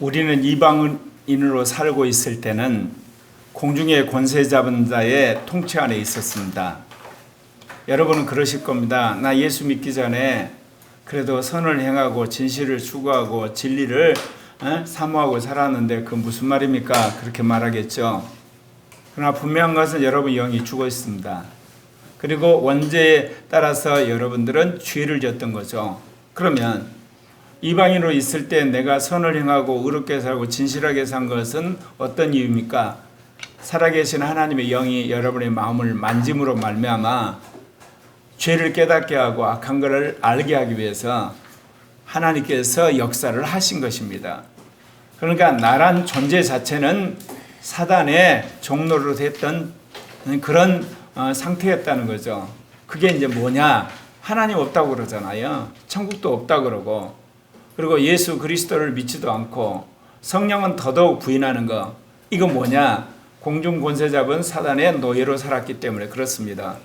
우리는 이방인으로 살고 있을 때는 공중의 권세 잡은 자의 통치 안에 있었습니다. 여러분은 그러실 겁니다. 나 예수 믿기 전에 그래도 선을 행하고 진실을 추구하고 진리를 사모하고 살았는데 그 무슨 말입니까? 그렇게 말하겠죠. 그러나 분명한 것은 여러분 영이 죽어 있습니다. 그리고 원죄에 따라서 여러분들은 죄를 졌던 거죠. 그러면 이방인으로 있을 때 내가 선을 행하고 의롭게 살고 진실하게 산 것은 어떤 이유입니까? 살아계신 하나님의 영이 여러분의 마음을 만짐으로 말미암아 죄를 깨닫게 하고 악한 것을 알게 하기 위해서 하나님께서 역사를 하신 것입니다. 그러니까 나란 존재 자체는 사단의 종로로 됐던 그런 상태였다는 거죠. 그게 이제 뭐냐? 하나님 없다고 그러잖아요. 천국도 없다고 그러고, 그리고 예수 그리스도를 믿지도 않고 성령은 더더욱 부인하는 거. 이거 뭐냐? 공중 권세 잡은 사단의 노예로 살았기 때문에 그렇습니다.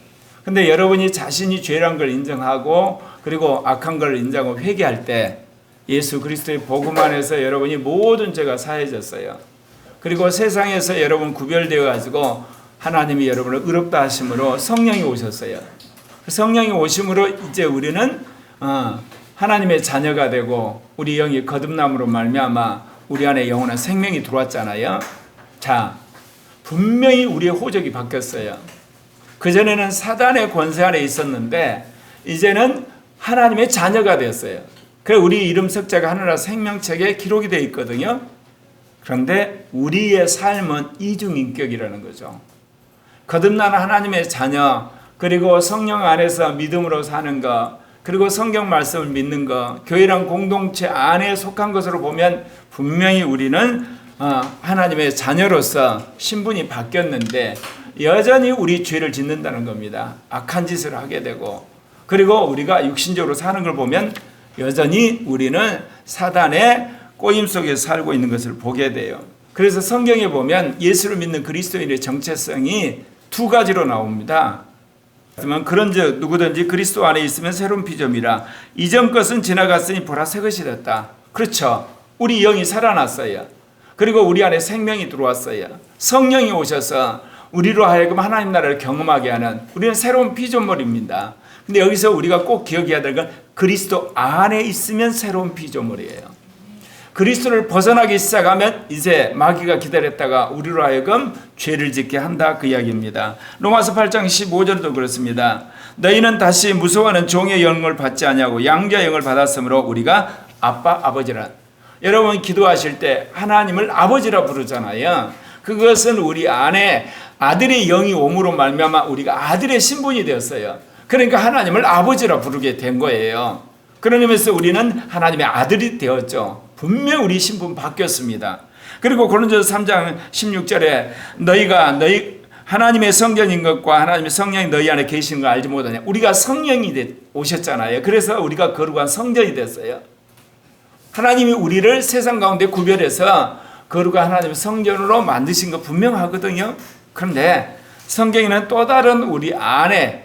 근데 여러분이 자신이 죄란 걸 인정하고 그리고 악한 걸 인정하고 회개할 때 예수 그리스도의 복음 안에서 여러분이 모든 죄가 사해졌어요. 그리고 세상에서 여러분 구별되어 가지고 하나님이 여러분을 의롭다 하심으로 성령이 오셨어요. 성령이 오심으로 이제 우리는 하나님의 자녀가 되고 우리 영이 거듭남으로 말미암아 우리 안에 영원한 생명이 들어왔잖아요. 자, 분명히 우리의 호적이 바뀌었어요. 그전에는 사단의 권세 안에 있었는데 이제는 하나님의 자녀가 되었어요. 그래서 우리 이름 석자가 하늘나라 생명책에 기록이 되어 있거든요. 그런데 우리의 삶은 이중인격이라는 거죠. 거듭난 하나님의 자녀, 그리고 성령 안에서 믿음으로 사는 것, 그리고 성경 말씀을 믿는 것, 교회랑 공동체 안에 속한 것으로 보면 분명히 우리는 하나님의 자녀로서 신분이 바뀌었는데 여전히 우리 죄를 짓는다는 겁니다. 악한 짓을 하게 되고, 그리고 우리가 육신적으로 사는 걸 보면 여전히 우리는 사단의 꼬임 속에 살고 있는 것을 보게 돼요. 그래서 성경에 보면 예수를 믿는 그리스도인의 정체성이 두 가지로 나옵니다. 하지만 그런즉 누구든지 그리스도 안에 있으면 새로운 피조물이라 이전 것은 지나갔으니 보라 새 것이 됐다. 그렇죠. 우리 영이 살아났어요. 그리고 우리 안에 생명이 들어왔어요. 성령이 오셔서 우리로 하여금 하나님 나라를 경험하게 하는 우리는 새로운 피조물입니다. 근데 여기서 우리가 꼭 기억해야 될 건 그리스도 안에 있으면 새로운 피조물이에요. 그리스도를 벗어나기 시작하면 이제 마귀가 기다렸다가 우리로 하여금 죄를 짓게 한다, 그 이야기입니다. 로마서 8장 15절도 그렇습니다. 너희는 다시 무서워하는 종의 영을 받지 아니하고 양자의 영을 받았으므로 우리가 아빠 아버지라. 여러분 기도하실 때 하나님을 아버지라 부르잖아요. 그것은 우리 안에 아들의 영이 옴으로 말미암아 우리가 아들의 신분이 되었어요. 그러니까 하나님을 아버지라 부르게 된 거예요. 그런 의미에서 우리는 하나님의 아들이 되었죠. 분명 우리 신분 바뀌었습니다. 그리고 고린도서 3장 16절에 너희가 하나님의 성전인 것과 하나님의 성령이 너희 안에 계시는 걸 알지 못하냐. 우리가 성령이 오셨잖아요. 그래서 우리가 거룩한 성전이 됐어요. 하나님이 우리를 세상 가운데 구별해서 거룩한 하나님의 성전으로 만드신 거 분명하거든요. 그런데 성경에는 또 다른 우리 안에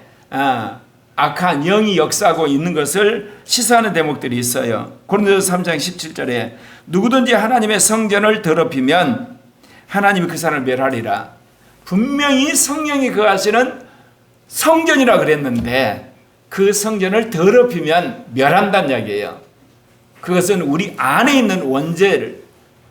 악한 영이 역사하고 있는 것을 시사하는 대목들이 있어요. 고린도서 3장 17절에 누구든지 하나님의 성전을 더럽히면 하나님이 그 사람을 멸하리라. 분명히 성령이 거하시는 성전이라 그랬는데 그 성전을 더럽히면 멸한다는 이야기예요. 그것은 우리 안에 있는 원죄를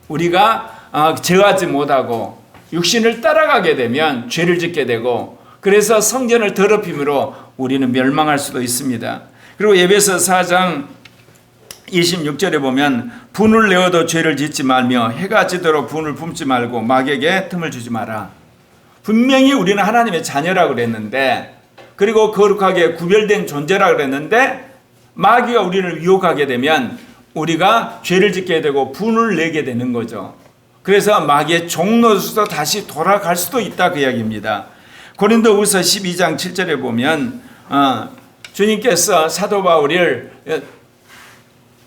우리가 제어하지 못하고 육신을 따라가게 되면 죄를 짓게 되고, 그래서 성전을 더럽힘으로 우리는 멸망할 수도 있습니다. 그리고 에베소 4장 26절에 보면 분을 내어도 죄를 짓지 말며 해가 지도록 분을 품지 말고 마귀에게 틈을 주지 마라. 분명히 우리는 하나님의 자녀라고 그랬는데, 그리고 거룩하게 구별된 존재라고 그랬는데 마귀가 우리를 유혹하게 되면 우리가 죄를 짓게 되고 분을 내게 되는 거죠. 그래서 마귀의 종로로서 다시 돌아갈 수도 있다, 그 이야기입니다. 고린도후서 12장 7절에 보면 주님께서 사도 바울을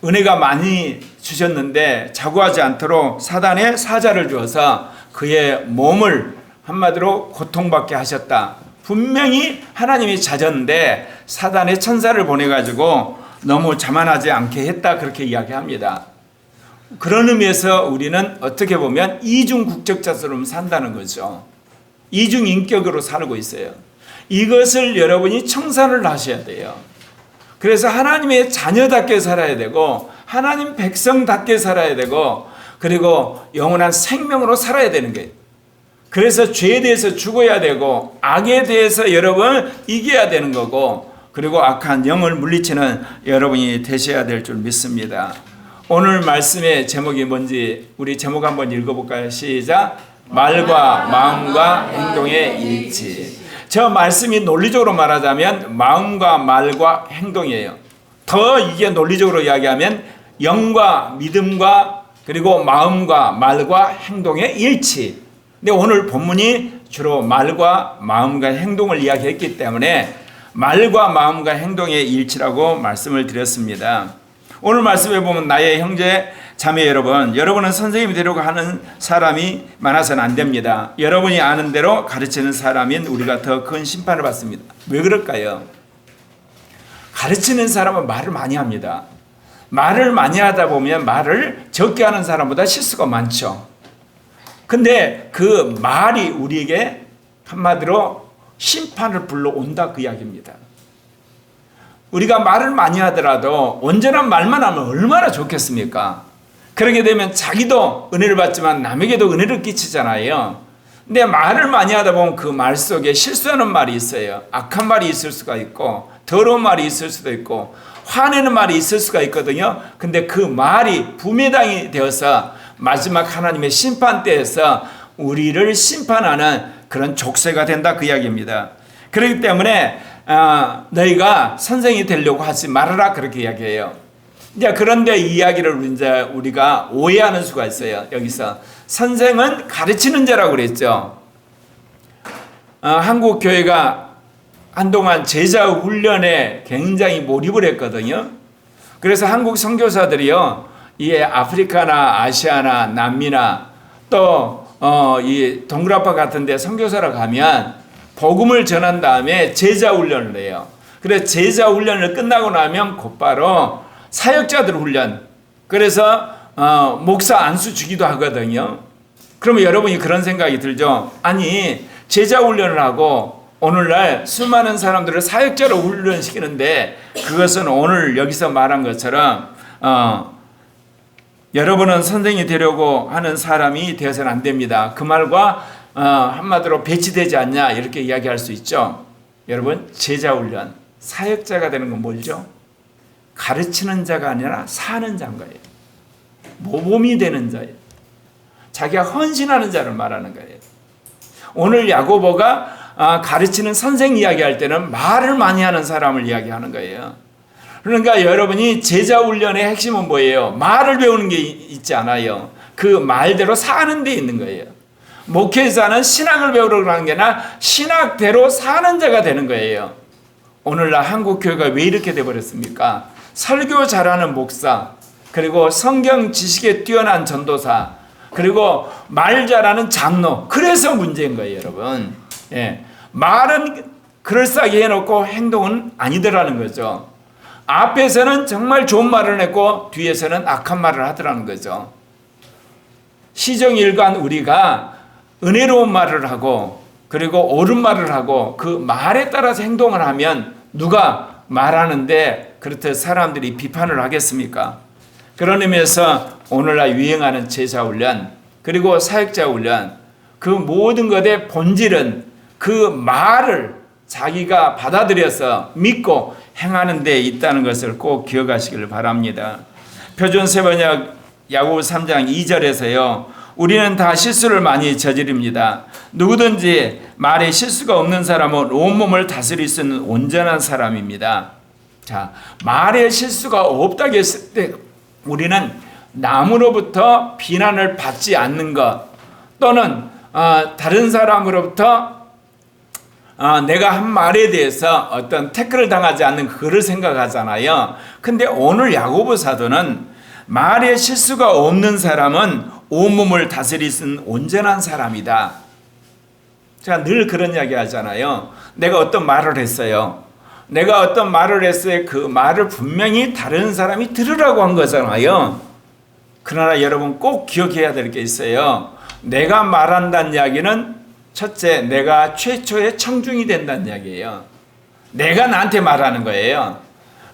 은혜가 많이 주셨는데 자고하지 않도록 사단의 사자를 주어서 그의 몸을 한마디로 고통받게 하셨다. 분명히 하나님이 자전데 사단의 천사를 보내가지고 너무 자만하지 않게 했다, 그렇게 이야기합니다. 그런 의미에서 우리는 어떻게 보면 이중 국적자처럼 산다는 거죠. 이중 인격으로 살고 있어요. 이것을 여러분이 청산을 하셔야 돼요. 그래서 하나님의 자녀답게 살아야 되고 하나님 백성답게 살아야 되고 그리고 영원한 생명으로 살아야 되는 거예요. 그래서 죄에 대해서 죽어야 되고 악에 대해서 여러분 이겨야 되는 거고 그리고 악한 영을 물리치는 여러분이 되셔야 될 줄 믿습니다. 오늘 말씀의 제목이 뭔지 우리 제목 한번 읽어볼까요? 시작. 말과 마음과 행동의 일치. 저 말씀이 논리적으로 말하자면 마음과 말과 행동이에요. 더 이게 논리적으로 이야기하면 영과 믿음과 그리고 마음과 말과 행동의 일치. 근데 오늘 본문이 주로 말과 마음과 행동을 이야기했기 때문에 말과 마음과 행동의 일치라고 말씀을 드렸습니다. 오늘 말씀에 보면 나의 형제 자매 여러분은 선생님이 되려고 하는 사람이 많아서는 안 됩니다. 여러분이 아는 대로 가르치는 사람인 우리가 더 큰 심판을 받습니다. 왜 그럴까요? 가르치는 사람은 말을 많이 합니다. 말을 많이 하다 보면 말을 적게 하는 사람보다 실수가 많죠. 근데 그 말이 우리에게 한마디로 심판을 불러온다 그 이야기입니다. 우리가 말을 많이 하더라도 온전한 말만 하면 얼마나 좋겠습니까? 그러게 되면 자기도 은혜를 받지만 남에게도 은혜를 끼치잖아요. 근데 말을 많이 하다 보면 그 말 속에 실수하는 말이 있어요. 악한 말이 있을 수가 있고 더러운 말이 있을 수도 있고 화내는 말이 있을 수가 있거든요. 근데 그 말이 부메당이 되어서 마지막 하나님의 심판 때에서 우리를 심판하는 그런 족쇄가 된다 그 이야기입니다. 그렇기 때문에 너희가 선생이 되려고 하지 말아라 그렇게 이야기해요. 이제 그런데 이 이야기를 이제 우리가 오해하는 수가 있어요. 여기서 선생은 가르치는 자라고 그랬죠. 한국 교회가 한동안 제자 훈련에 굉장히 몰입을 했거든요. 그래서 한국 선교사들이요, 이 아프리카나 아시아나 남미나 또 이 동굴아파 같은데 선교사로 가면 복음을 전한 다음에 제자 훈련을 해요. 그래서 제자 훈련을 끝나고 나면 곧바로 사역자들 훈련. 그래서 목사 안수 주기도 하거든요. 그러면 여러분이 그런 생각이 들죠. 아니 제자 훈련을 하고 오늘날 수많은 사람들을 사역자로 훈련시키는데 그것은 오늘 여기서 말한 것처럼 여러분은 선생이 되려고 하는 사람이 되어서는 안 됩니다. 그 말과 한마디로 배치되지 않냐 이렇게 이야기할 수 있죠. 여러분 제자 훈련, 사역자가 되는 건 뭐죠? 가르치는 자가 아니라 사는 자인 거예요. 모범이 되는 자예요. 자기가 헌신하는 자를 말하는 거예요. 오늘 야고보가 가르치는 선생 이야기할 때는 말을 많이 하는 사람을 이야기하는 거예요. 그러니까 여러분이 제자 훈련의 핵심은 뭐예요? 말을 배우는 게 있지 않아요. 그 말대로 사는 데 있는 거예요. 목회자는 신학을 배우려고 하는 게 아니라 신학대로 사는 자가 되는 거예요. 오늘날 한국 교회가 왜 이렇게 돼버렸습니까? 설교 잘하는 목사, 그리고 성경 지식에 뛰어난 전도사, 그리고 말 잘하는 장로. 그래서 문제인 거예요, 여러분. 예. 말은 그럴싸하게 해놓고 행동은 아니더라는 거죠. 앞에서는 정말 좋은 말을 했고 뒤에서는 악한 말을 하더라는 거죠. 시정일관 우리가 은혜로운 말을 하고 그리고 옳은 말을 하고 그 말에 따라서 행동을 하면 누가 말하는데 그렇듯 사람들이 비판을 하겠습니까? 그런 의미에서 오늘날 유행하는 제자훈련 그리고 사역자훈련 그 모든 것의 본질은 그 말을 자기가 받아들여서 믿고 행하는 데 있다는 것을 꼭 기억하시길 바랍니다. 표준세번역 야고보 3장 2절에서요. 우리는 다 실수를 많이 저지릅니다. 누구든지 말에 실수가 없는 사람은 온몸을 다스릴 수 있는 온전한 사람입니다. 자, 말에 실수가 없다고 했을 때 우리는 남으로부터 비난을 받지 않는 것 또는 다른 사람으로부터 내가 한 말에 대해서 어떤 태클을 당하지 않는 그를 생각하잖아요. 근데 오늘 야고보 사도는 말에 실수가 없는 사람은 온몸을 다스릴 수 있는 온전한 사람이다. 제가 늘 그런 이야기 하잖아요. 내가 어떤 말을 했어요. 내가 어떤 말을 했어요. 그 말을 분명히 다른 사람이 들으라고 한 거잖아요. 그러나 여러분 꼭 기억해야 될 게 있어요. 내가 말한다는 이야기는 첫째, 내가 최초의 청중이 된다는 이야기예요. 내가 나한테 말하는 거예요.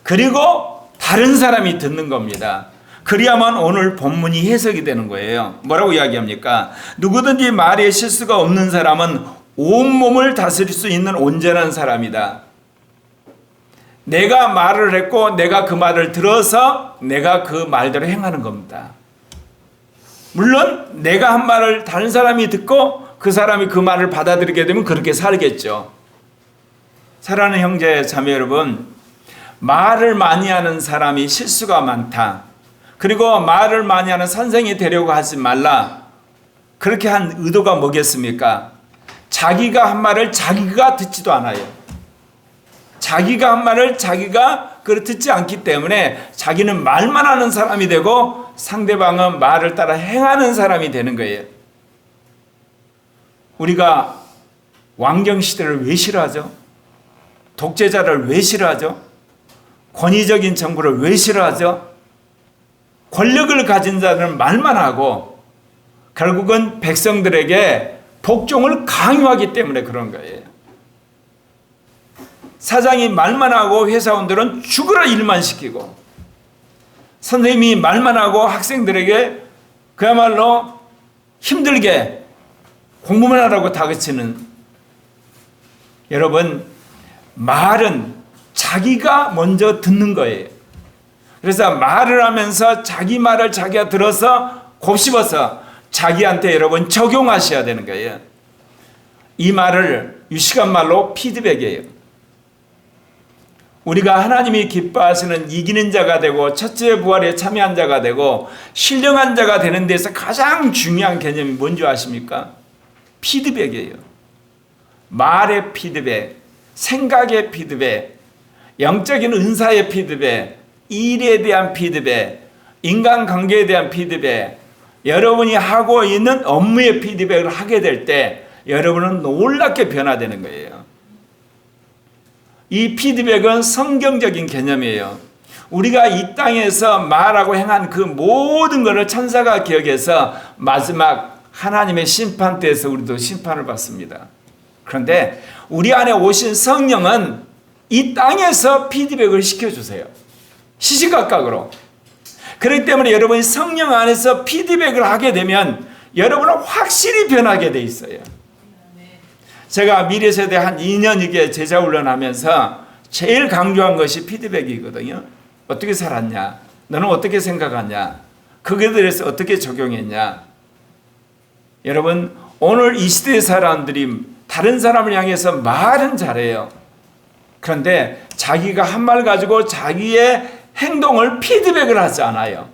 그리고 다른 사람이 듣는 겁니다. 그래야만 오늘 본문이 해석이 되는 거예요. 뭐라고 이야기합니까? 누구든지 말에 실수가 없는 사람은 온몸을 다스릴 수 있는 온전한 사람이다. 내가 말을 했고 내가 그 말을 들어서 내가 그 말대로 행하는 겁니다. 물론 내가 한 말을 다른 사람이 듣고 그 사람이 그 말을 받아들이게 되면 그렇게 살겠죠. 사랑하는 형제 자매 여러분, 말을 많이 하는 사람이 실수가 많다. 그리고 말을 많이 하는 선생이 되려고 하지 말라. 그렇게 한 의도가 뭐겠습니까? 자기가 한 말을 자기가 듣지도 않아요. 자기가 한 말을 자기가 듣지 않기 때문에 자기는 말만 하는 사람이 되고 상대방은 말을 따라 행하는 사람이 되는 거예요. 우리가 왕정시대를 왜 싫어하죠? 독재자를 왜 싫어하죠? 권위적인 정부를 왜 싫어하죠? 권력을 가진 자들은 말만 하고 결국은 백성들에게 복종을 강요하기 때문에 그런 거예요. 사장이 말만 하고 회사원들은 죽으라 일만 시키고, 선생님이 말만 하고 학생들에게 그야말로 힘들게 공부만 하라고 다그치는. 여러분, 말은 자기가 먼저 듣는 거예요. 그래서 말을 하면서 자기 말을 자기가 들어서 곱씹어서 자기한테 여러분 적용하셔야 되는 거예요. 이 말을 유식한 말로 피드백이에요. 우리가 하나님이 기뻐하시는 이기는 자가 되고 첫째 부활에 참여한 자가 되고 신령한 자가 되는 데서 가장 중요한 개념이 뭔지 아십니까? 피드백이에요. 말의 피드백, 생각의 피드백, 영적인 은사의 피드백, 일에 대한 피드백, 인간관계에 대한 피드백, 여러분이 하고 있는 업무의 피드백을 하게 될 때 여러분은 놀랍게 변화되는 거예요. 이 피드백은 성경적인 개념이에요. 우리가 이 땅에서 말하고 행한 그 모든 것을 천사가 기억해서 마지막 하나님의 심판대에서 우리도 심판을 받습니다. 그런데 우리 안에 오신 성령은 이 땅에서 피드백을 시켜주세요. 시시각각으로. 그렇기 때문에 여러분이 성령 안에서 피드백을 하게 되면 여러분은 확실히 변하게 돼 있어요. 제가 미래세대 한 2년 이게 제자 훈련하면서 제일 강조한 것이 피드백이거든요. 어떻게 살았냐? 너는 어떻게 생각하냐? 그에 대해서 어떻게 적용했냐? 여러분, 오늘 이 시대의 사람들이 다른 사람을 향해서 말은 잘해요. 그런데 자기가 한 말 가지고 자기의 행동을 피드백을 하지 않아요.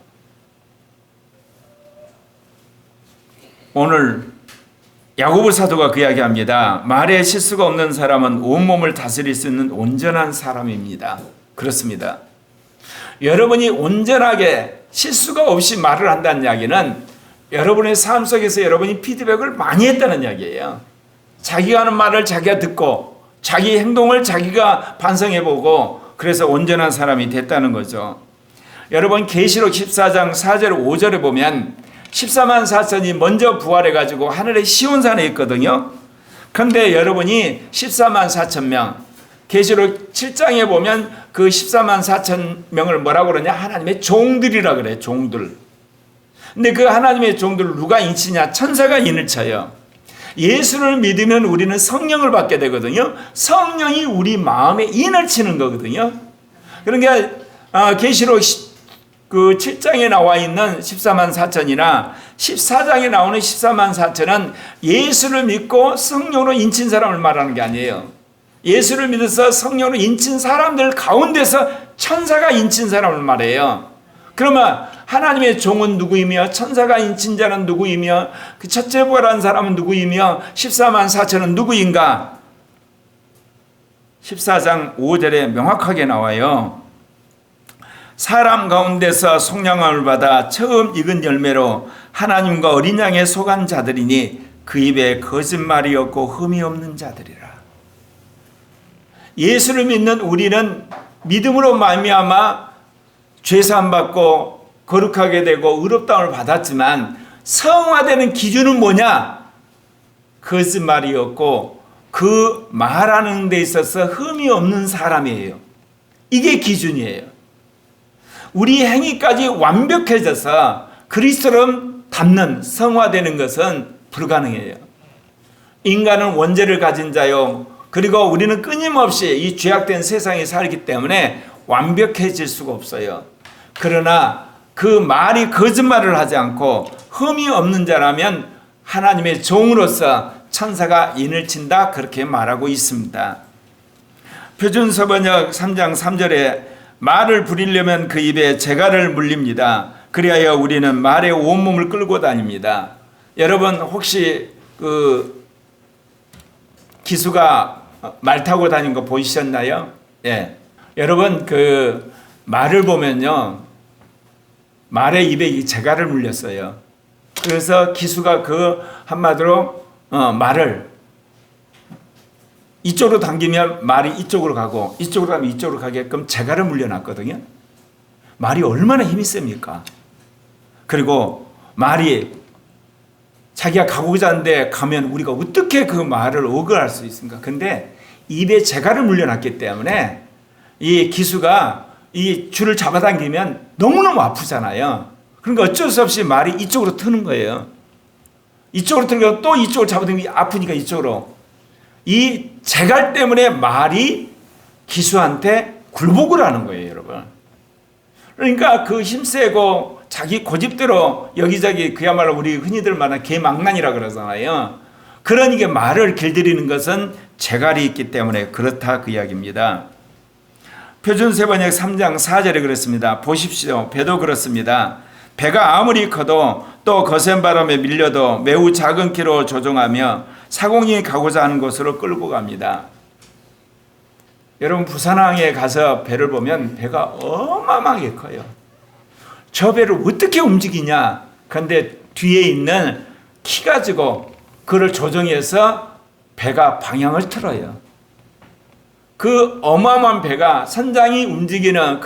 오늘 야고보 사도가 그 이야기합니다. 말에 실수가 없는 사람은 온몸을 다스릴 수 있는 온전한 사람입니다. 그렇습니다. 여러분이 온전하게 실수가 없이 말을 한다는 이야기는 여러분의 삶 속에서 여러분이 피드백을 많이 했다는 이야기예요. 자기가 하는 말을 자기가 듣고 자기 행동을 자기가 반성해보고 그래서 온전한 사람이 됐다는 거죠. 여러분, 계시록 14장 4절 5절에 보면 14만 4천이 먼저 부활해가지고 하늘의 시온산에 있거든요. 그런데 여러분이 14만 4천 명, 계시록 7장에 보면 그 14만 4천 명을 뭐라고 그러냐? 하나님의 종들이라 그래요. 종들. 근데 그 하나님의 종들을 누가 인치냐? 천사가 인을 쳐요. 예수를 믿으면 우리는 성령을 받게 되거든요. 성령이 우리 마음에 인을 치는 거거든요. 그러니까 계시록 그 7장에 나와 있는 14만 4천이나 14장에 나오는 14만 4천은 예수를 믿고 성령으로 인친 사람을 말하는 게 아니에요. 예수를 믿어서 성령으로 인친 사람들 가운데서 천사가 인친 사람을 말해요. 그러면 하나님의 종은 누구이며 천사가 인친 자는 누구이며 그 첫째 부활한 사람은 누구이며 14만 4천은 누구인가? 14장 5절에 명확하게 나와요. 사람 가운데서 속량함을 받아 처음 익은 열매로 하나님과 어린 양에 속한 자들이니 그 입에 거짓말이 없고 흠이 없는 자들이라. 예수를 믿는 우리는 믿음으로 말미암아 죄 사함 받고 거룩하게 되고 의롭다움을 받았지만 성화되는 기준은 뭐냐? 거짓말이었고 그 말하는 데 있어서 흠이 없는 사람이에요. 이게 기준이에요. 우리 행위까지 완벽해져서 그리스도처럼 닮는 성화되는 것은 불가능해요. 인간은 원죄를 가진 자요. 그리고 우리는 끊임없이 이 죄악된 세상에 살기 때문에 완벽해질 수가 없어요. 그러나 그 말이 거짓말을 하지 않고 흠이 없는 자라면 하나님의 종으로서 천사가 인을 친다 그렇게 말하고 있습니다. 표준서번역 3장 3절에 말을 부리려면 그 입에 재갈을 물립니다. 그리하여 우리는 말의 온몸을 끌고 다닙니다. 여러분 혹시 그 기수가 말 타고 다닌 거 보이셨나요? 예. 여러분 그 말을 보면요. 말의 입에 재갈을 물렸어요. 그래서 기수가 그 한마디로 말을 이쪽으로 당기면 말이 이쪽으로 가고 이쪽으로 가면 이쪽으로 가게끔 재갈을 물려놨거든요. 말이 얼마나 힘이 셉니까? 그리고 말이 자기가 가고자 하는데 가면 우리가 어떻게 그 말을 억울할 수 있습니까? 근데 입에 재갈을 물려놨기 때문에 이 기수가 이 줄을 잡아당기면 너무너무 아프잖아요. 그러니까 어쩔 수 없이 말이 이쪽으로 트는 거예요. 이쪽으로 트는 또 이쪽으로 잡아당기면 아프니까 이쪽으로. 이 재갈 때문에 말이 기수한테 굴복을 하는 거예요, 여러분. 그러니까 그 힘세고 자기 고집대로 여기저기 그야말로 우리 흔히들 말하는 개망난이라 그러잖아요. 그러니까 말을 길들이는 것은 재갈이 있기 때문에 그렇다 그 이야기입니다. 표준세번역 3장 4절에 그렇습니다. 보십시오. 배도 그렇습니다. 배가 아무리 커도 또 거센 바람에 밀려도 매우 작은 키로 조종하며 사공이 가고자 하는 곳으로 끌고 갑니다. 여러분 부산항에 가서 배를 보면 배가 어마어마하게 커요. 저 배를 어떻게 움직이냐? 그런데 뒤에 있는 키 가지고 그를 조정해서 배가 방향을 틀어요. 그 어마어마한 배가 선장이 움직이는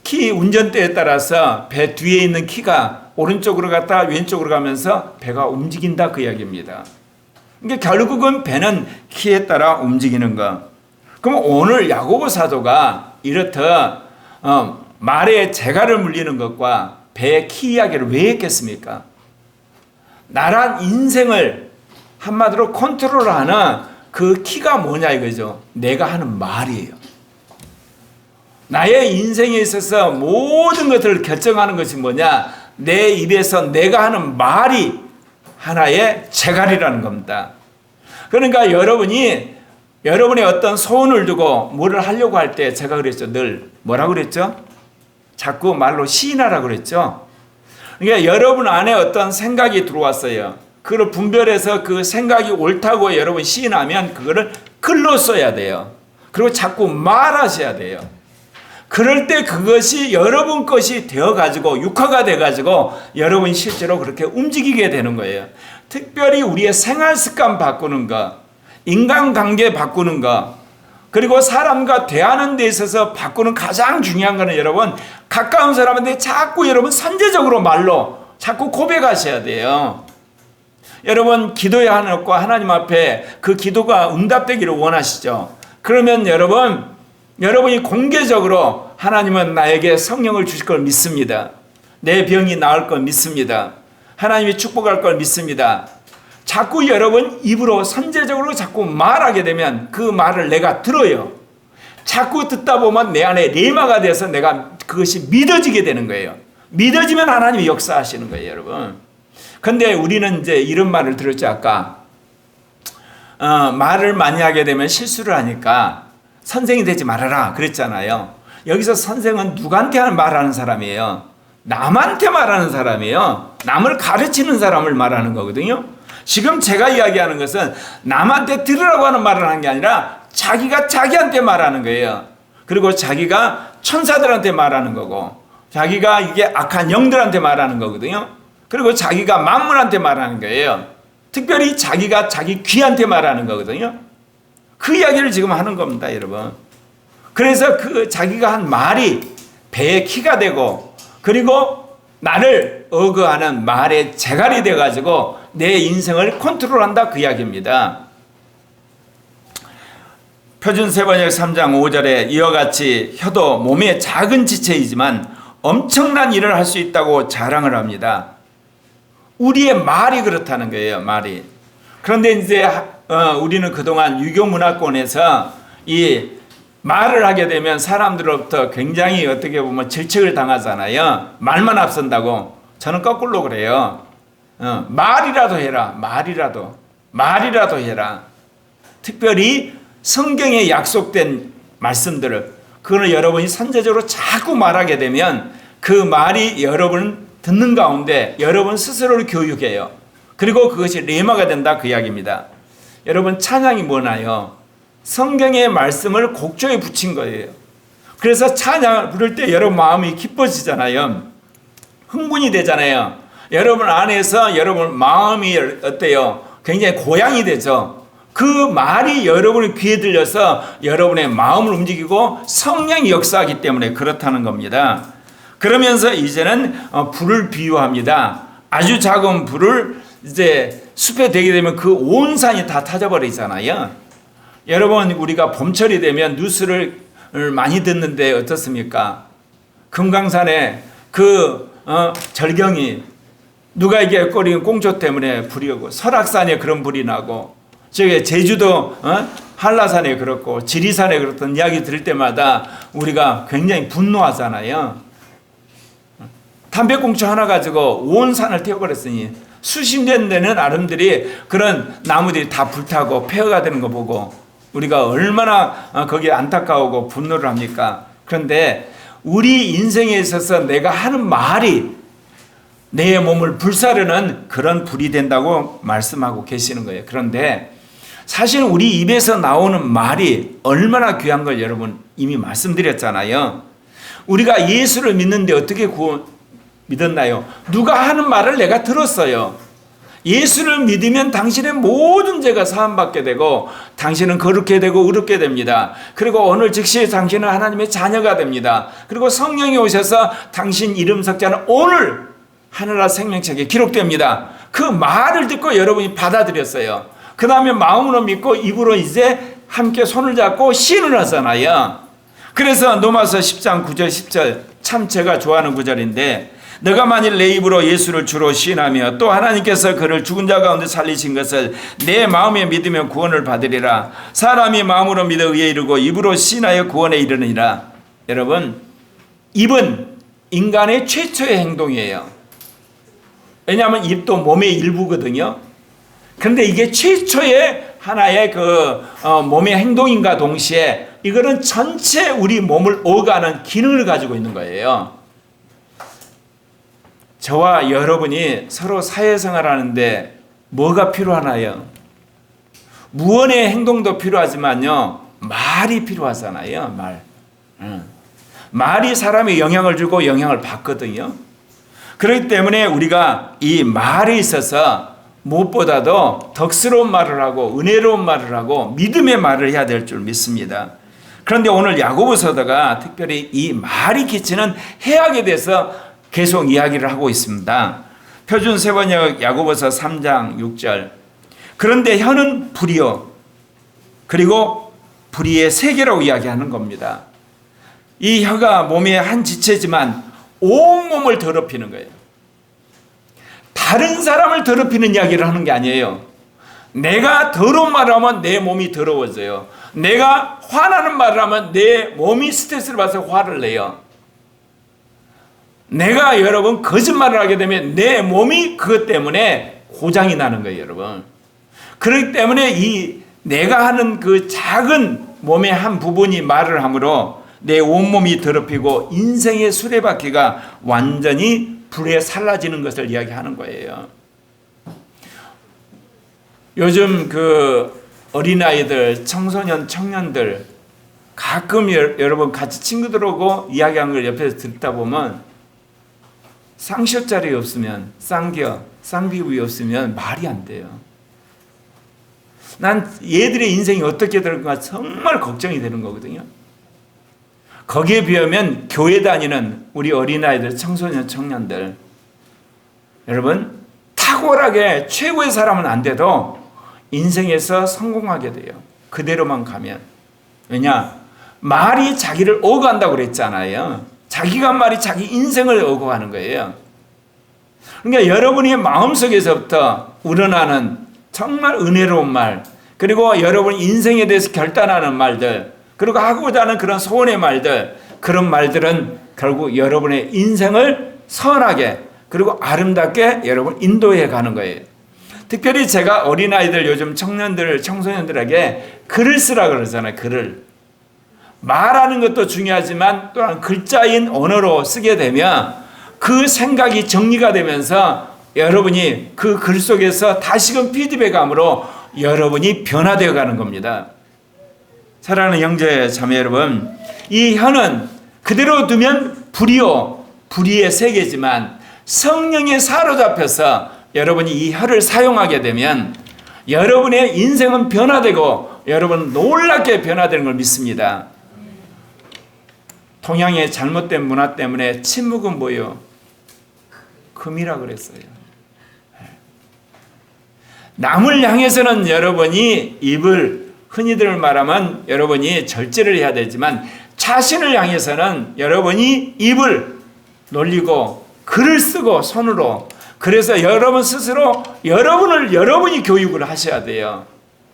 키 운전대에 따라서 배 뒤에 있는 키가 오른쪽으로 갔다 왼쪽으로 가면서 배가 움직인다 그 이야기입니다. 그러니까 결국은 배는 키에 따라 움직이는 것. 그럼 오늘 야고보 사도가 이렇듯 말에 재갈을 물리는 것과 배의 키 이야기를 왜 했겠습니까? 나란 인생을 한마디로 컨트롤하는 그 키가 뭐냐 이거죠. 내가 하는 말이에요. 나의 인생에 있어서 모든 것들을 결정하는 것이 뭐냐? 내 입에서 내가 하는 말이 하나의 재갈이라는 겁니다. 그러니까 여러분의 어떤 소원을 두고 뭐를 하려고 할 때 제가 그랬죠. 늘 뭐라고 그랬죠? 자꾸 말로 시인하라고 그랬죠. 그러니까 여러분 안에 어떤 생각이 들어왔어요. 그걸 분별해서 그 생각이 옳다고 여러분 시인하면 그거를 글로 써야 돼요. 그리고 자꾸 말하셔야 돼요. 그럴 때 그것이 여러분 것이 되어가지고 육화가 돼가지고 여러분이 실제로 그렇게 움직이게 되는 거예요. 특별히 우리의 생활 습관 바꾸는 것, 인간관계 바꾸는 것, 그리고 사람과 대하는 데 있어서 바꾸는 가장 중요한 거는 여러분 가까운 사람한테 자꾸 여러분 선제적으로 말로 자꾸 고백하셔야 돼요. 여러분 기도해야 하는 것과 하나님 앞에 그 기도가 응답되기를 원하시죠. 그러면 여러분이 공개적으로 하나님은 나에게 성령을 주실 걸 믿습니다. 내 병이 나을 걸 믿습니다. 하나님이 축복할 걸 믿습니다. 자꾸 여러분 입으로 선제적으로 자꾸 말하게 되면 그 말을 내가 들어요. 자꾸 듣다 보면 내 안에 레마가 돼서 내가 그것이 믿어지게 되는 거예요. 믿어지면 하나님이 역사하시는 거예요, 여러분. 근데 우리는 이제 이런 말을 들었죠, 아까. 말을 많이 하게 되면 실수를 하니까 선생이 되지 말아라 그랬잖아요. 여기서 선생은 누구한테 말하는 사람이에요? 남한테 말하는 사람이에요. 남을 가르치는 사람을 말하는 거거든요. 지금 제가 이야기하는 것은 남한테 들으라고 하는 말을 하는 게 아니라 자기가 자기한테 말하는 거예요. 그리고 자기가 천사들한테 말하는 거고 자기가 이게 악한 영들한테 말하는 거거든요. 그리고 자기가 만물한테 말하는 거예요. 특별히 자기가 자기 귀한테 말하는 거거든요. 그 이야기를 지금 하는 겁니다, 여러분. 그래서 그 자기가 한 말이 배의 키가 되고 그리고 나를 어거하는 말의 재갈이 돼가지고 내 인생을 컨트롤한다 그 이야기입니다. 표준세번역 3장 5절에 이와 같이 혀도 몸의 작은 지체이지만 엄청난 일을 할 수 있다고 자랑을 합니다. 우리의 말이 그렇다는 거예요. 말이. 그런데 이제 우리는 그동안 유교 문화권에서 이 말을 하게 되면 사람들로부터 굉장히 어떻게 보면 질책을 당하잖아요. 말만 앞선다고. 저는 거꾸로 그래요. 말이라도 해라. 말이라도 해라. 특별히 성경에 약속된 말씀들을 그거는 여러분이 선제적으로 자꾸 말하게 되면 그 말이 여러분 듣는 가운데 여러분 스스로를 교육해요. 그리고 그것이 레마가 된다 그 이야기입니다. 여러분 찬양이 뭐나요? 성경의 말씀을 곡조에 붙인 거예요. 그래서 찬양을 부를 때 여러분 마음이 기뻐지잖아요. 흥분이 되잖아요. 여러분 안에서 여러분 마음이 어때요? 굉장히 고향이 되죠. 그 말이 여러분의 귀에 들려서 여러분의 마음을 움직이고 성령이 역사하기 때문에 그렇다는 겁니다. 그러면서 이제는 불을 비유합니다. 아주 작은 불을 이제 숲에 대게 되면 그 온 산이 다 타져버리잖아요. 여러분 우리가 봄철이 되면 뉴스를 많이 듣는데 어떻습니까? 금강산에 그 절경이 누가 이게 꺼린 꽁초 때문에 불이 오고 설악산에 그런 불이 나고 저기 제주도 한라산에 그렇고 지리산에 그렇던 이야기 들을 때마다 우리가 굉장히 분노하잖아요. 담배꽁초 하나 가지고 온 산을 태워버렸으니 수십 년 되는 아름들이 그런 나무들이 다 불타고 폐허가 되는 거 보고 우리가 얼마나 거기에 안타까우고 분노를 합니까? 그런데 우리 인생에 있어서 내가 하는 말이 내 몸을 불사르는 그런 불이 된다고 말씀하고 계시는 거예요. 그런데 사실 우리 입에서 나오는 말이 얼마나 귀한 걸 여러분 이미 말씀드렸잖아요. 우리가 예수를 믿는데 어떻게 믿었나요? 누가 하는 말을 내가 들었어요. 예수를 믿으면 당신의 모든 죄가 사함받게 되고 당신은 거룩게 되고 의롭게 됩니다. 그리고 오늘 즉시 당신은 하나님의 자녀가 됩니다. 그리고 성령이 오셔서 당신 이름 석자는 오늘 하늘나라 생명책에 기록됩니다. 그 말을 듣고 여러분이 받아들였어요. 그 다음에 마음으로 믿고 입으로 이제 함께 손을 잡고 시인을 하잖아요. 그래서 로마서 10장 9절 10절 참 제가 좋아하는 구절인데 너가 만일 내 입으로 예수를 주로 시인하며 또 하나님께서 그를 죽은 자 가운데 살리신 것을 내 마음에 믿으면 구원을 받으리라. 사람이 마음으로 믿어 의에 이르고 입으로 시인하여 구원에 이르느니라. 여러분 입은 인간의 최초의 행동이에요. 왜냐하면 입도 몸의 일부거든요. 그런데 이게 최초의 하나의 몸의 행동인가 동시에 이거는 전체 우리 몸을 오가는 기능을 가지고 있는 거예요. 저와 여러분이 서로 사회생활하는데 뭐가 필요하나요? 무언의 행동도 필요하지만요. 말이 필요하잖아요. 말이 사람에 영향을 주고 영향을 받거든요. 그렇기 때문에 우리가 이 말에 있어서 무엇보다도 덕스러운 말을 하고 은혜로운 말을 하고 믿음의 말을 해야 될 줄 믿습니다. 그런데 오늘 야고보서다가 특별히 이 말이 끼치는 해악에 대해서 계속 이야기를 하고 있습니다. 표준세번역 야고보서 3장 6절 그런데 혀는 불이요 그리고 불의의 세계라고 이야기하는 겁니다. 이 혀가 몸의 한 지체지만 온몸을 더럽히는 거예요. 다른 사람을 더럽히는 이야기를 하는 게 아니에요. 내가 더러운 말을 하면 내 몸이 더러워져요. 내가 화나는 말을 하면 내 몸이 스트레스를 받아서 화를 내요. 내가 여러분 거짓말을 하게 되면 내 몸이 그것 때문에 고장이 나는 거예요, 여러분. 그렇기 때문에 이 내가 하는 그 작은 몸의 한 부분이 말을 함으로 내 온몸이 더럽히고 인생의 수레바퀴가 완전히 불에 살라지는 것을 이야기하는 거예요. 요즘 그 어린아이들, 청소년, 청년들 가끔 여러분 같이 친구들하고 이야기하는 걸 옆에서 듣다 보면 쌍시옷자리 없으면 쌍비읍이 없으면 말이 안 돼요. 난 얘들의 인생이 어떻게 될까 정말 걱정이 되는 거거든요. 거기에 비하면 교회 다니는 우리 어린아이들, 청소년, 청년들, 여러분 탁월하게 최고의 사람은 안 돼도 인생에서 성공하게 돼요. 그대로만 가면. 왜냐? 말이 자기를 오고간다고 그랬잖아요. 자기가 말이 자기 인생을 오고가는 거예요. 그러니까 여러분의 마음속에서부터 우러나는 정말 은혜로운 말, 그리고 여러분 인생에 대해서 결단하는 말들, 그리고 하고자 하는 그런 소원의 말들, 그런 말들은 결국 여러분의 인생을 선하게 그리고 아름답게 여러분 인도해 가는 거예요. 특별히 제가 어린아이들, 요즘 청년들, 청소년들에게 글을 쓰라 그러잖아요. 글을. 말하는 것도 중요하지만 또한 글자인 언어로 쓰게 되면 그 생각이 정리가 되면서 여러분이 그 글 속에서 다시금 피드백함으로 여러분이 변화되어 가는 겁니다. 사랑하는 형제 자매 여러분, 이 혀는 그대로 두면 불의의 세계지만 성령에 사로잡혀서 여러분이 이 혀를 사용하게 되면 여러분의 인생은 변화되고 여러분 놀랍게 변화되는 걸 믿습니다. 동양의 잘못된 문화 때문에 침묵은 뭐예요? 금이라 그랬어요. 남을 향해서는 여러분이 입을, 흔히들 말하면 여러분이 절제를 해야 되지만 자신을 향해서는 여러분이 입을 놀리고 글을 쓰고 손으로, 그래서 여러분 스스로 여러분이 교육을 하셔야 돼요.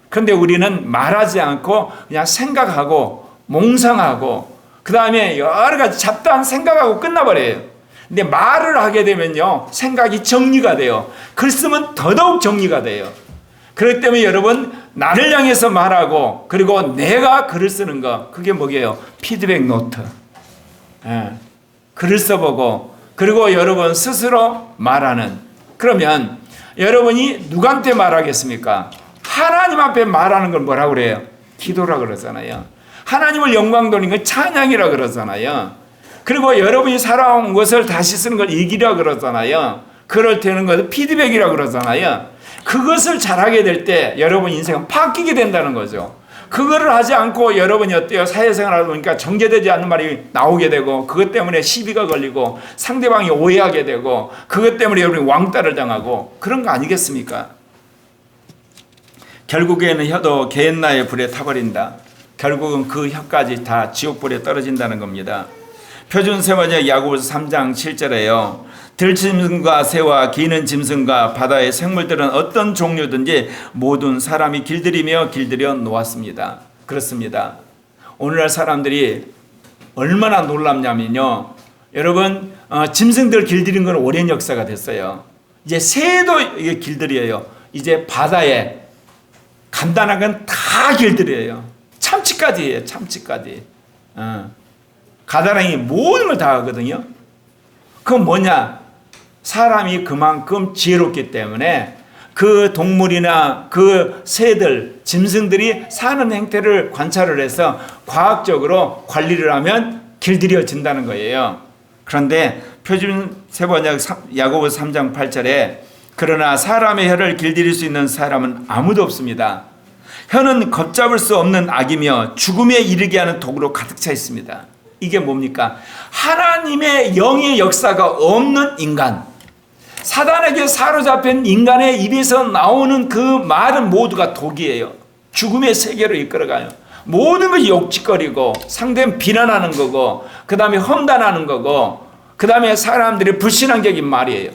그런데 우리는 말하지 않고 그냥 생각하고 몽상하고 그 다음에 여러 가지 잡다한 생각하고 끝나버려요. 근데 말을 하게 되면요, 생각이 정리가 돼요. 글 쓰면 더더욱 정리가 돼요. 그렇기 때문에 여러분, 나를 향해서 말하고 그리고 내가 글을 쓰는 거, 그게 뭐게요? 피드백 노트. 글을 써보고 그리고 여러분 스스로 말하는. 그러면 여러분이 누구한테 말하겠습니까? 하나님 앞에 말하는 걸 뭐라고 그래요? 기도라 그러잖아요. 하나님을 영광 돌리는 건 찬양이라 그러잖아요. 그리고 여러분이 살아온 것을 다시 쓰는 걸 일기라 그러잖아요. 그럴 때는 것을 피드백이라 그러잖아요. 그것을 잘하게 될 때 여러분 인생은 바뀌게 된다는 거죠. 그거를 하지 않고 여러분이 어때요? 사회생활하다 보니까 정제되지 않는 말이 나오게 되고 그것 때문에 시비가 걸리고 상대방이 오해하게 되고 그것 때문에 여러분이 왕따를 당하고 그런 거 아니겠습니까? 결국에는 혀도 개인나의 불에 타버린다. 결국은 그 혀까지 다 지옥불에 떨어진다는 겁니다. 표준세번역 야고보서 3장 7절에요. 들짐승과 새와 기는 짐승과 바다의 생물들은 어떤 종류든지 모든 사람이 길들이며 길들여 놓았습니다. 그렇습니다. 오늘날 사람들이 얼마나 놀랍냐면요, 여러분 짐승들 길들인 건 오랜 역사가 됐어요. 이제 새도 이게 길들여요. 이제 바다에 간단한 건 다 길들여요. 참치까지예요. 참치까지. 가다랑이 모든 걸 다 하거든요. 그건 뭐냐? 사람이 그만큼 지혜롭기 때문에 그 동물이나 그 새들, 짐승들이 사는 행태를 관찰을 해서 과학적으로 관리를 하면 길들여진다는 거예요. 그런데 표준세번역 야고보서 3장 8절에 그러나 사람의 혀를 길들일 수 있는 사람은 아무도 없습니다. 혀는 걷잡을 수 없는 악이며 죽음에 이르게 하는 독으로 가득 차 있습니다. 이게 뭡니까? 하나님의 영의 역사가 없는 인간, 사단에게 사로잡힌 인간의 입에서 나오는 그 말은 모두가 독이에요. 죽음의 세계로 이끌어가요. 모든 것이 욕짓거리고 상대는 비난하는 거고 그 다음에 험담하는 거고 그 다음에 사람들이 불신앙적인 말이에요.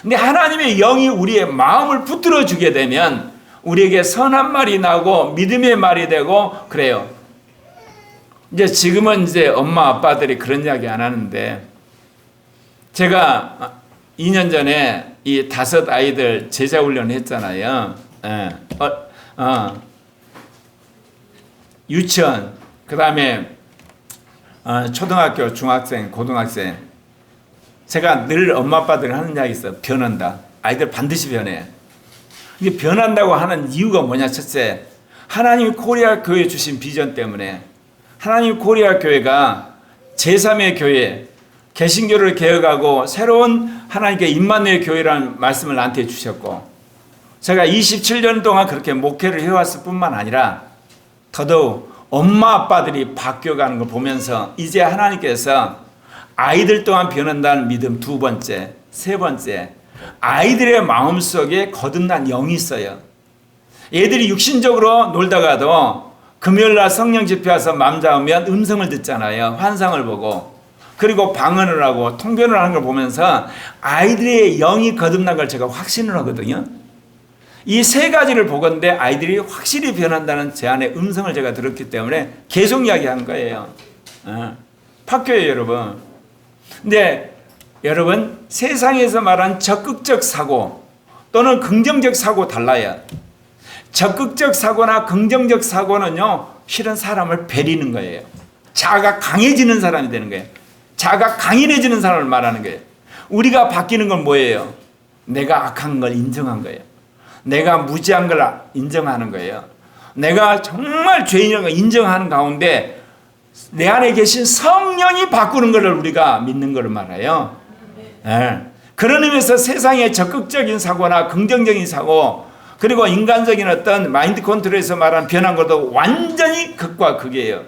근데 하나님의 영이 우리의 마음을 붙들어 주게 되면 우리에게 선한 말이 나고 믿음의 말이 되고 그래요. 이제 지금은 이제 엄마 아빠들이 그런 이야기 안 하는데 제가 2년 전에 이 5 아이들 제자 훈련 했잖아요. 유치원, 그 다음에 초등학교, 중학생, 고등학생. 제가 늘 엄마 아빠들이 하는 이야기 있어요. 변한다. 아이들 반드시 변해. 이게 변한다고 하는 이유가 뭐냐? 첫째, 하나님이 코리아 교회 주신 비전 때문에. 하나님 코리아 교회가 제3의 교회, 개신교를 개혁하고 새로운 하나님께 임마누엘 교회라는 말씀을 나한테 주셨고 제가 27년 동안 그렇게 목회를 해왔을 뿐만 아니라 더더욱 엄마 아빠들이 바뀌어가는 걸 보면서 이제 하나님께서 아이들 또한 변한다는 믿음 두 번째, 세 번째, 아이들의 마음속에 거듭난 영이 있어요. 애들이 육신적으로 놀다가도 금요일날 성령 집회 와서 맘 잡으면 음성을 듣잖아요. 환상을 보고. 그리고 방언을 하고 통변을 하는 걸 보면서 아이들의 영이 거듭난 걸 제가 확신을 하거든요. 이 세 가지를 보건대 아이들이 확실히 변한다는 제 안의 음성을 제가 들었기 때문에 계속 이야기한 거예요. 바뀌어요, 여러분. 근데 여러분, 세상에서 말한 적극적 사고 또는 긍정적 사고 달라요. 적극적 사고나 긍정적 사고는요, 실은 사람을 베리는 거예요. 자아가 강해지는 사람이 되는 거예요. 자아가 강인해지는 사람을 말하는 거예요. 우리가 바뀌는 건 뭐예요? 내가 악한 걸 인정한 거예요. 내가 무지한 걸 인정하는 거예요. 내가 정말 죄인이라는 걸 인정하는 가운데 내 안에 계신 성령이 바꾸는 것을 우리가 믿는 것을 말해요. 네. 그런 의미에서 세상의 적극적인 사고나 긍정적인 사고, 그리고 인간적인 어떤 마인드 컨트롤에서 말하는 변한 것도 완전히 극과 극이에요.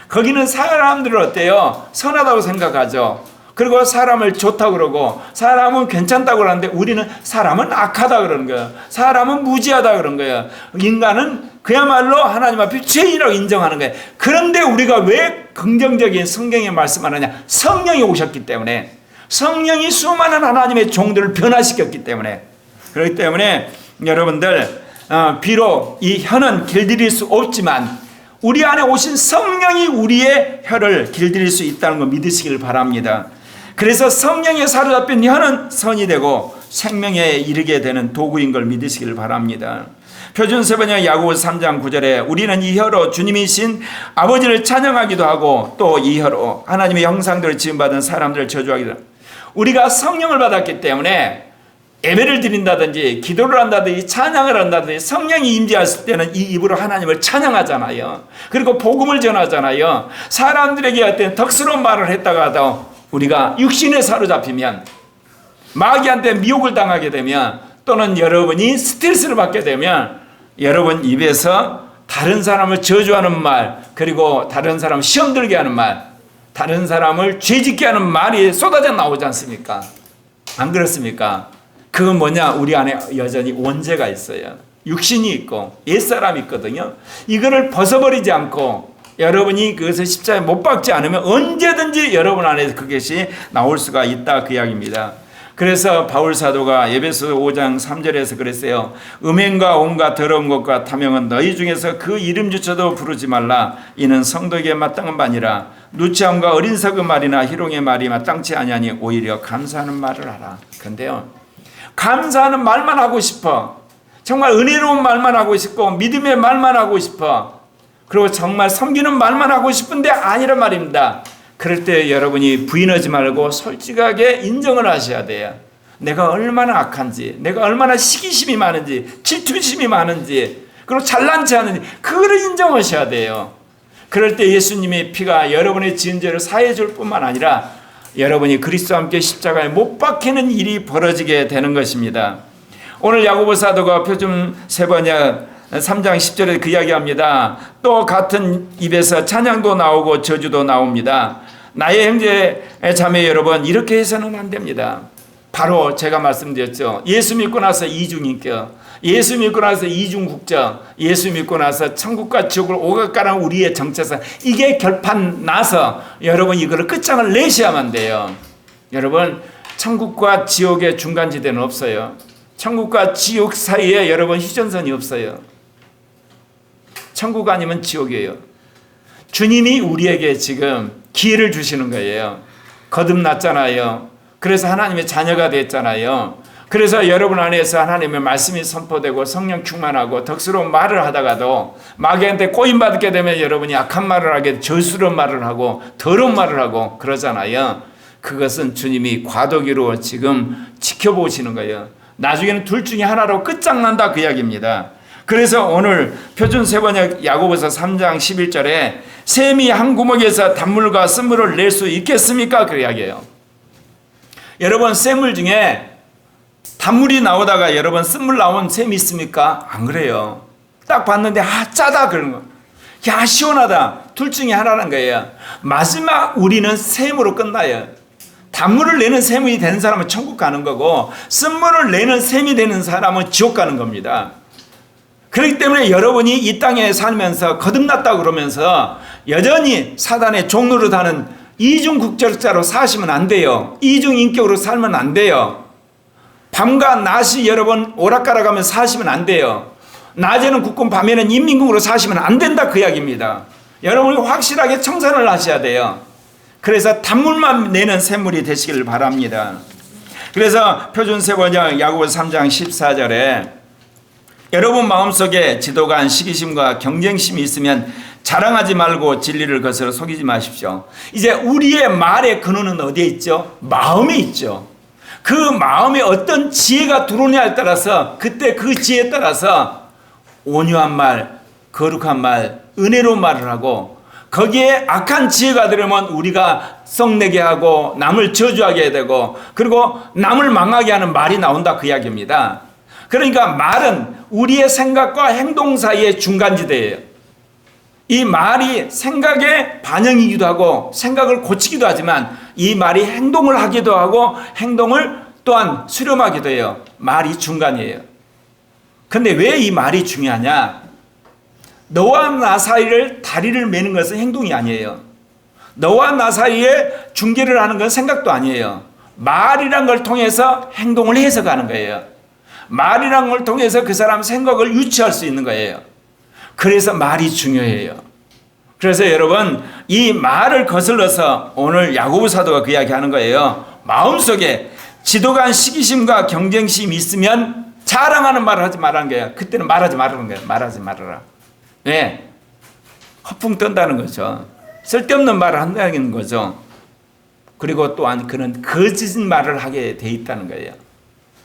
거기는 사람들을 어때요? 선하다고 생각하죠. 그리고 사람을 좋다고 그러고 사람은 괜찮다고 그러는데 우리는 사람은 악하다 그러는 거예요. 사람은 무지하다 그런 거예요. 인간은 그야말로 하나님 앞에 죄인이라고 인정하는 거예요. 그런데 우리가 왜 긍정적인 성경의 말씀을 하냐? 성령이 오셨기 때문에, 성령이 수많은 하나님의 종들을 변화시켰기 때문에. 그렇기 때문에 여러분들, 비록 이 혀는 길들일 수 없지만 우리 안에 오신 성령이 우리의 혀를 길들일 수 있다는 걸 믿으시길 바랍니다. 그래서 성령에 사로잡힌 혀는 선이 되고 생명에 이르게 되는 도구인 걸 믿으시길 바랍니다. 표준세번역 야고보서 3장 9절에 우리는 이 혀로 주님이신 아버지를 찬양하기도 하고 또 이 혀로 하나님의 형상대로 지음받은 사람들을 저주하기도 합니다. 우리가 성령을 받았기 때문에 예배를 드린다든지 기도를 한다든지 찬양을 한다든지 성령이 임재했을 때는 이 입으로 하나님을 찬양하잖아요. 그리고 복음을 전하잖아요. 사람들에게 어떤 덕스러운 말을 했다가도 우리가 육신에 사로잡히면, 마귀한테 미혹을 당하게 되면, 또는 여러분이 스트레스를 받게 되면 여러분 입에서 다른 사람을 저주하는 말, 그리고 다른 사람을 시험 들게 하는 말, 다른 사람을 죄짓게 하는 말이 쏟아져 나오지 않습니까? 안 그렇습니까? 그건 뭐냐? 우리 안에 여전히 원죄가 있어요. 육신이 있고 옛사람이 있거든요. 이거를 벗어버리지 않고 여러분이 그것을 십자가에 못 박지 않으면 언제든지 여러분 안에서 그것이 나올 수가 있다, 그 이야기입니다. 그래서 바울 사도가 에베소 5장 3절에서 그랬어요. 음행과 온갖 더러운 것과 탐욕은 너희 중에서 그 이름조차도 부르지 말라. 이는 성도에게 마땅한 바니라. 누추함과 어린석의 말이나 희롱의 말이 마땅치 아니하니 오히려 감사하는 말을 하라. 그런데요, 감사하는 말만 하고 싶어. 정말 은혜로운 말만 하고 싶고 믿음의 말만 하고 싶어. 그리고 정말 섬기는 말만 하고 싶은데 아니란 말입니다. 그럴 때 여러분이 부인하지 말고 솔직하게 인정을 하셔야 돼요. 내가 얼마나 악한지, 내가 얼마나 시기심이 많은지, 질투심이 많은지, 그리고 잘난 체 하는지, 그거를 인정하셔야 돼요. 그럴 때 예수님의 피가 여러분의 지은 죄를 사해 줄 뿐만 아니라 여러분이 그리스도와 함께 십자가에 못 박히는 일이 벌어지게 되는 것입니다. 오늘 야고보 사도가 표준 세번역 3장 10절에 그 이야기합니다. 또 같은 입에서 찬양도 나오고 저주도 나옵니다. 나의 형제 자매 여러분, 이렇게 해서는 안 됩니다. 바로 제가 말씀드렸죠. 예수 믿고 나서 이중인격, 예수 믿고 나서 이중국적, 예수 믿고 나서 천국과 지옥을 오각가는 우리의 정체성, 이게 결판 나서 여러분 이거를 끝장을 내셔야만 돼요. 여러분, 천국과 지옥의 중간지대는 없어요. 천국과 지옥 사이에 여러분 휴전선이 없어요. 천국 아니면 지옥이에요. 주님이 우리에게 지금 기회를 주시는 거예요. 거듭났잖아요. 그래서 하나님의 자녀가 됐잖아요. 그래서 여러분 안에서 하나님의 말씀이 선포되고 성령 충만하고 덕스러운 말을 하다가도 마귀한테 꼬임받게 되면 여러분이 악한 말을 하게, 저수로운 말을 하고 더러운 말을 하고 그러잖아요. 그것은 주님이 과도기로 지금 지켜보시는 거예요. 나중에는 둘 중에 하나로 끝장난다, 그 이야기입니다. 그래서 오늘 표준 세번역 야고보서 3장 11절에 샘이 한 구멍에서 단물과 쓴물을 낼 수 있겠습니까? 그 이야기예요. 여러분, 샘물 중에 단물이 나오다가 여러분 쓴물 나온 샘이 있습니까? 안 그래요. 딱 봤는데 짜다 그런 거. 야 시원하다. 둘 중에 하나는 거예요. 마지막 우리는 셈으로 끝나요. 단물을 내는 셈이 되는 사람은 천국 가는 거고 쓴물을 내는 셈이 되는 사람은 지옥 가는 겁니다. 그렇기 때문에 여러분이 이 땅에 살면서 거듭났다고 그러면서 여전히 사단의 종노릇하는 이중국적자로 사시면 안 돼요. 이중인격으로 살면 안 돼요. 밤과 낮이 여러분 오락가락하며 사시면 안 돼요. 낮에는 국군 밤에는 인민국으로 사시면 안 된다 그 이야기입니다. 여러분이 확실하게 청산을 하셔야 돼요. 그래서 단물만 내는 샘물이 되시길 바랍니다. 그래서 표준세번역 야고보서 3장 14절에 여러분 마음속에 지도간 시기심과 경쟁심이 있으면 자랑하지 말고 진리를 거스러 속이지 마십시오. 이제 우리의 말의 근원은 어디에 있죠? 마음에 있죠. 그 마음에 어떤 지혜가 들어오냐에 따라서 그때 그 지혜에 따라서 온유한 말, 거룩한 말, 은혜로운 말을 하고 거기에 악한 지혜가 들으면 우리가 썩내게 하고 남을 저주하게 되고 그리고 남을 망하게 하는 말이 나온다 그 이야기입니다. 그러니까 말은 우리의 생각과 행동 사이의 중간지대예요. 이 말이 생각의 반영이기도 하고 생각을 고치기도 하지만 이 말이 행동을 하기도 하고 행동을 또한 수렴하기도 해요. 말이 중간이에요. 근데 왜 이 말이 중요하냐? 너와 나 사이를 다리를 매는 것은 행동이 아니에요. 너와 나 사이에 중개를 하는 건 생각도 아니에요. 말이란 걸 통해서 행동을 해석하는 거예요. 말이란 걸 통해서 그 사람 생각을 유치할 수 있는 거예요. 그래서 말이 중요해요. 그래서 여러분 이 말을 거슬러서 오늘 야고보 사도가 그 이야기 하는 거예요. 마음속에 지도간 시기심과 경쟁심이 있으면 자랑하는 말을 하지 말라는 거예요. 그때는 말하지 말라는 거예요. 말하지 말아라. 왜? 허풍 떤다는 거죠. 쓸데없는 말을 한다는 거죠. 그리고 또한 그는 거짓말을 하게 돼 있다는 거예요.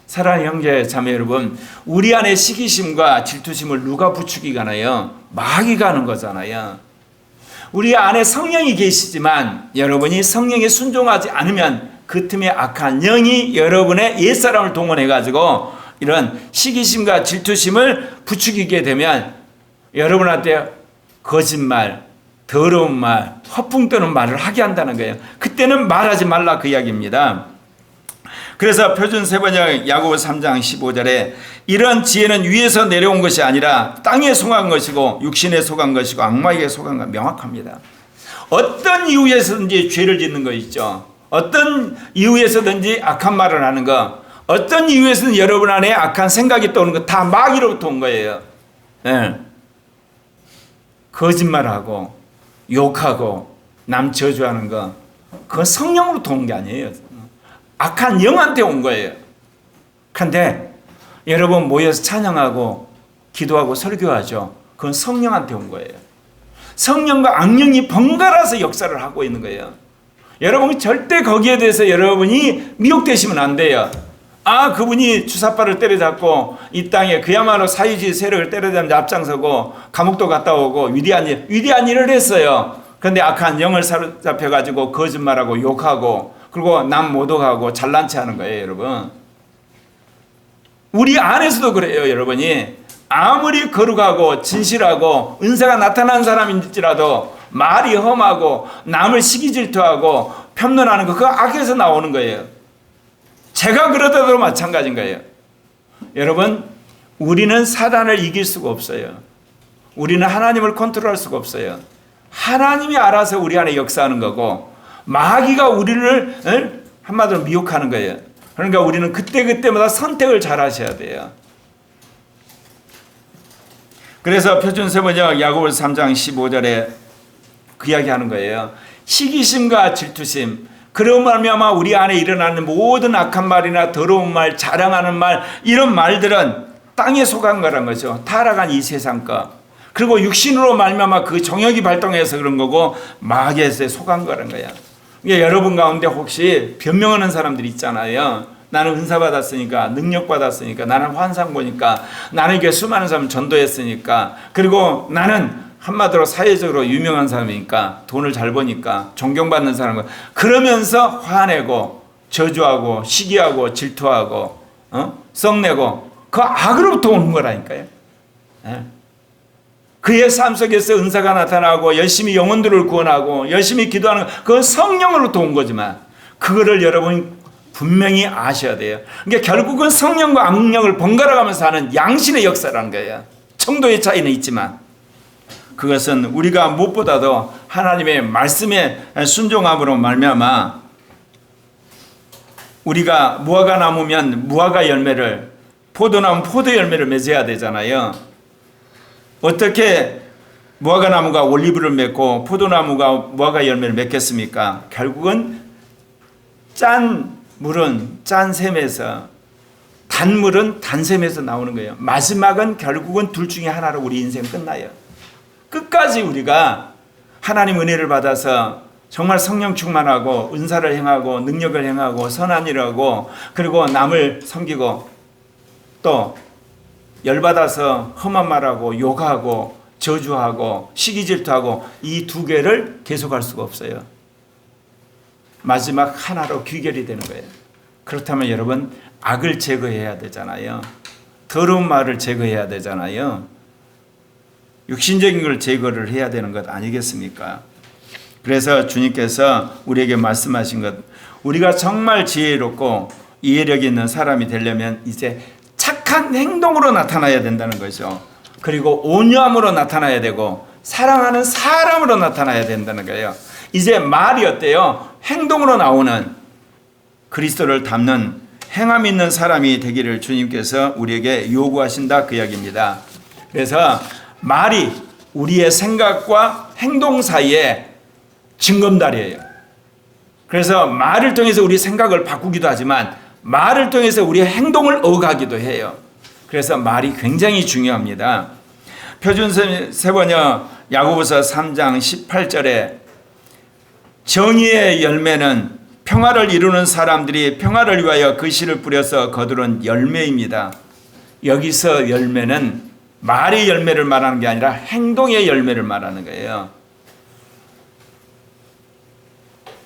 사랑하는 형제 자매 여러분, 우리 안에 시기심과 질투심을 누가 부추기가 하나요? 마귀가 하는 거잖아요. 우리 안에 성령이 계시지만 여러분이 성령에 순종하지 않으면 그 틈에 악한 영이 여러분의 옛사람을 동원해 가지고 이런 시기심과 질투심을 부추기게 되면 여러분한테 거짓말, 더러운 말, 허풍 떠는 말을 하게 한다는 거예요. 그때는 말하지 말라 그 이야기입니다. 그래서 표준세번역 야고보 3장 15절에 이런 지혜는 위에서 내려온 것이 아니라 땅에 속한 것이고 육신에 속한 것이고 악마에게 속한 것 명확합니다. 어떤 이유에서든지 죄를 짓는 거 있죠. 어떤 이유에서든지 악한 말을 하는 거, 어떤 이유에서는 여러분 안에 악한 생각이 떠오는 거 다 마귀로부터 온 거예요. 네. 거짓말하고 욕하고 남 저주하는 거 그건 성령으로부터 온 게 아니에요. 악한 영한테 온 거예요. 그런데 여러분 모여서 찬양하고 기도하고 설교하죠. 그건 성령한테 온 거예요. 성령과 악령이 번갈아서 역사를 하고 있는 거예요. 여러분 절대 거기에 대해서 여러분이 미혹되시면 안 돼요. 아 그분이 주사파를 때려잡고 이 땅에 그야말로 사유지 세력을 때려잡는 앞장서고 감옥도 갔다 오고 위대한 일을 했어요. 그런데 악한 영을 사로잡혀가지고 거짓말하고 욕하고 그리고 남 모독하고 잘난 체 하는 거예요. 여러분 우리 안에서도 그래요. 여러분이 아무리 거룩하고 진실하고 은사가 나타난 사람인지라도 말이 험하고 남을 시기질투하고 편론하는 거 그거 악에서 나오는 거예요. 제가 그러더라도 마찬가지인 거예요. 여러분 우리는 사단을 이길 수가 없어요. 우리는 하나님을 컨트롤할 수가 없어요. 하나님이 알아서 우리 안에 역사하는 거고 마귀가 우리를 한마디로 미혹하는 거예요. 그러니까 우리는 그때그때마다 선택을 잘 하셔야 돼요. 그래서 표준세번역 야고보서 3장 15절에 그 이야기 하는 거예요. 시기심과 질투심 그런 말미암아 우리 안에 일어나는 모든 악한 말이나 더러운 말, 자랑하는 말 이런 말들은 땅에 속한 거란 거죠. 타락한 이 세상 것. 그리고 육신으로 말미암아 그 정욕이 발동해서 그런 거고 마귀에 속한 거란 거야. 그러니까 여러분 가운데 혹시 변명하는 사람들이 있잖아요. 나는 은사 받았으니까 능력 받았으니까 나는 환상 보니까 나는 이게 수많은 사람 전도했으니까 그리고 나는 한마디로 사회적으로 유명한 사람이니까 돈을 잘 버니까 존경받는 사람은 그러면서 화내고 저주하고 시기하고 질투하고 썩내고 그 악으로부터 오는 거라니까요. 네. 그의 삶 속에서 은사가 나타나고 열심히 영혼들을 구원하고 열심히 기도하는 그건 성령으로부터 온 거지만 그거를 여러분 분명히 아셔야 돼요. 그러니까 결국은 성령과 악령을 번갈아 가면서 하는 양신의 역사라는 거예요. 정도의 차이는 있지만 그것은 우리가 무엇보다도 하나님의 말씀에 순종함으로 말미암아 우리가 무화과 나무면 무화과 열매를, 포도나무 포도 열매를 맺어야 되잖아요. 어떻게 무화과 나무가 올리브를 맺고 포도나무가 무화과 열매를 맺겠습니까? 결국은 짠 물은 짠 샘에서, 단물은 단샘에서 나오는 거예요. 마지막은 결국은 둘 중에 하나로 우리 인생 끝나요. 끝까지 우리가 하나님 은혜를 받아서 정말 성령 충만하고 은사를 행하고 능력을 행하고 선한 일을 하고 그리고 남을 섬기고 또 열받아서 험한 말하고 욕하고 저주하고 시기질투하고 이 두 개를 계속할 수가 없어요. 마지막 하나로 귀결이 되는 거예요. 그렇다면 여러분 악을 제거해야 되잖아요. 더러운 말을 제거해야 되잖아요. 육신적인 걸 제거를 해야 되는 것 아니겠습니까? 그래서 주님께서 우리에게 말씀하신 것, 우리가 정말 지혜롭고 이해력 있는 사람이 되려면 이제 착한 행동으로 나타나야 된다는 거죠. 그리고 온유함으로 나타나야 되고 사랑하는 사람으로 나타나야 된다는 거예요. 이제 말이 어때요? 행동으로 나오는 그리스도를 닮는 행함 있는 사람이 되기를 주님께서 우리에게 요구하신다 그 이야기입니다. 그래서 말이 우리의 생각과 행동 사이에 징검다리예요. 그래서 말을 통해서 우리 생각을 바꾸기도 하지만 말을 통해서 우리의 행동을 어가기도 해요. 그래서 말이 굉장히 중요합니다. 표준 세번역 야고보서 3장 18절에 정의의 열매는 평화를 이루는 사람들이 평화를 위하여 그 씨를 뿌려서 거두는 열매입니다. 여기서 열매는 말의 열매를 말하는 게 아니라 행동의 열매를 말하는 거예요.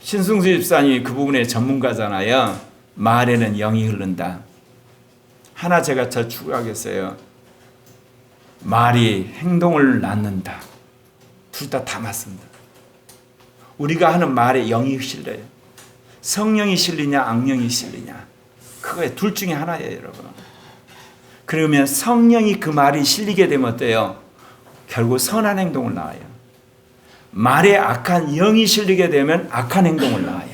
신승수 집사님이 그 부분의 전문가잖아요. 말에는 영이 흐른다. 하나 제가 더 추가하겠어요. 말이 행동을 낳는다. 둘 다 맞습니다. 우리가 하는 말에 영이 실려요. 성령이 실리냐 악령이 실리냐. 그거에 둘 중에 하나예요, 여러분. 그러면 성령이 그 말이 실리게 되면 어때요? 결국 선한 행동을 낳아요. 말에 악한 영이 실리게 되면 악한 행동을 낳아요.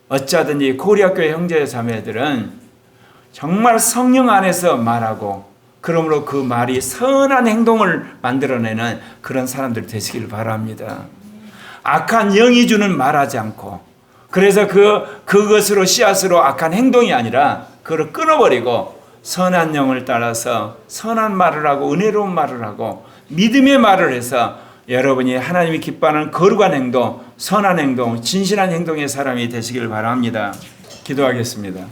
어쩌든지 고리학교의 형제 자매들은 정말 성령 안에서 말하고 그러므로 그 말이 선한 행동을 만들어내는 그런 사람들 되시길 바랍니다. 악한 영이 주는 말하지 않고 그래서 그것으로 씨앗으로 악한 행동이 아니라 그걸 끊어버리고 선한 영을 따라서 선한 말을 하고 은혜로운 말을 하고 믿음의 말을 해서 여러분이 하나님이 기뻐하는 거룩한 행동, 선한 행동, 진실한 행동의 사람이 되시길 바랍니다. 기도하겠습니다.